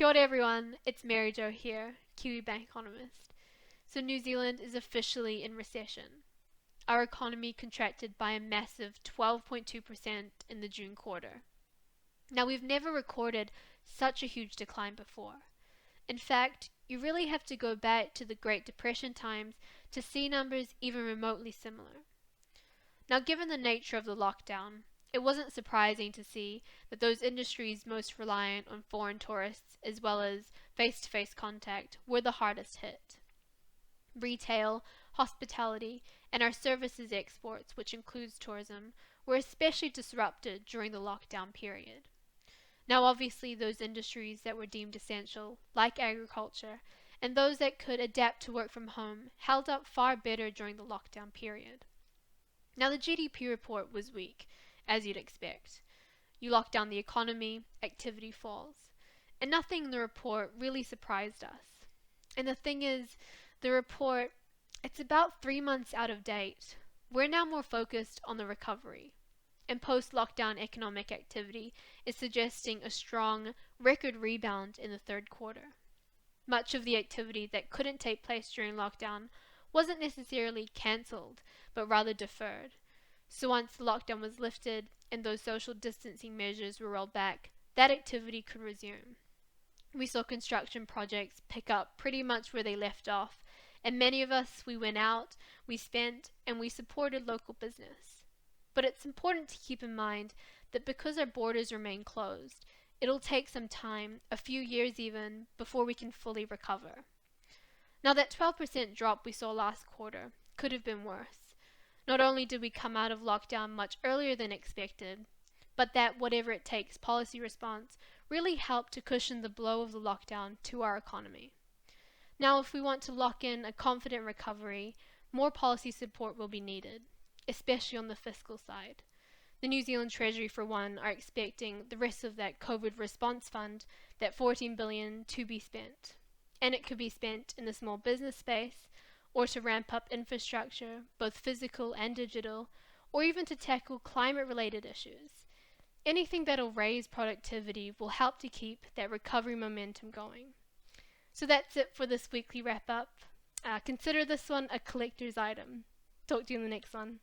Kia ora everyone, it's Mary Jo here, Kiwibank Economist. So New Zealand is officially in recession. Our economy contracted by a massive 12.2% in the June quarter. Now we've never recorded such a huge decline before. In fact, you really have to go back to the Great Depression times to see numbers even remotely similar. Now given the nature of the lockdown, it wasn't surprising to see that those industries most reliant on foreign tourists as well as face-to-face contact were the hardest hit. Retail, hospitality, and our services exports, which includes tourism, were especially disrupted during the lockdown period. Now obviously those industries that were deemed essential, like agriculture, and those that could adapt to work from home held up far better during the lockdown period. Now the GDP report was weak, as you'd expect. You lock down the economy, activity falls. And nothing in the report really surprised us. And the thing is, the report, it's about 3 months out of date. We're now more focused on the recovery. And post-lockdown economic activity is suggesting a strong record rebound in the third quarter. Much of the activity that couldn't take place during lockdown wasn't necessarily cancelled, but rather deferred. So once the lockdown was lifted and those social distancing measures were rolled back, that activity could resume. We saw construction projects pick up pretty much where they left off, and many of us, we went out, we spent, and we supported local business. But it's important to keep in mind that because our borders remain closed, it'll take some time, a few years even, before we can fully recover. Now that 12% drop we saw last quarter could have been worse. Not only did we come out of lockdown much earlier than expected, but that whatever it takes policy response really helped to cushion the blow of the lockdown to our economy. Now if we want to lock in a confident recovery, more policy support will be needed, especially on the fiscal side. The New Zealand Treasury, for one, are expecting the rest of that COVID response fund, that $14 billion, to be spent. And it could be spent in the small business space, or to ramp up infrastructure, both physical and digital, or even to tackle climate-related issues. Anything that'll raise productivity will help to keep that recovery momentum going. So that's it for this weekly wrap-up. Consider this one a collector's item. Talk to you in the next one.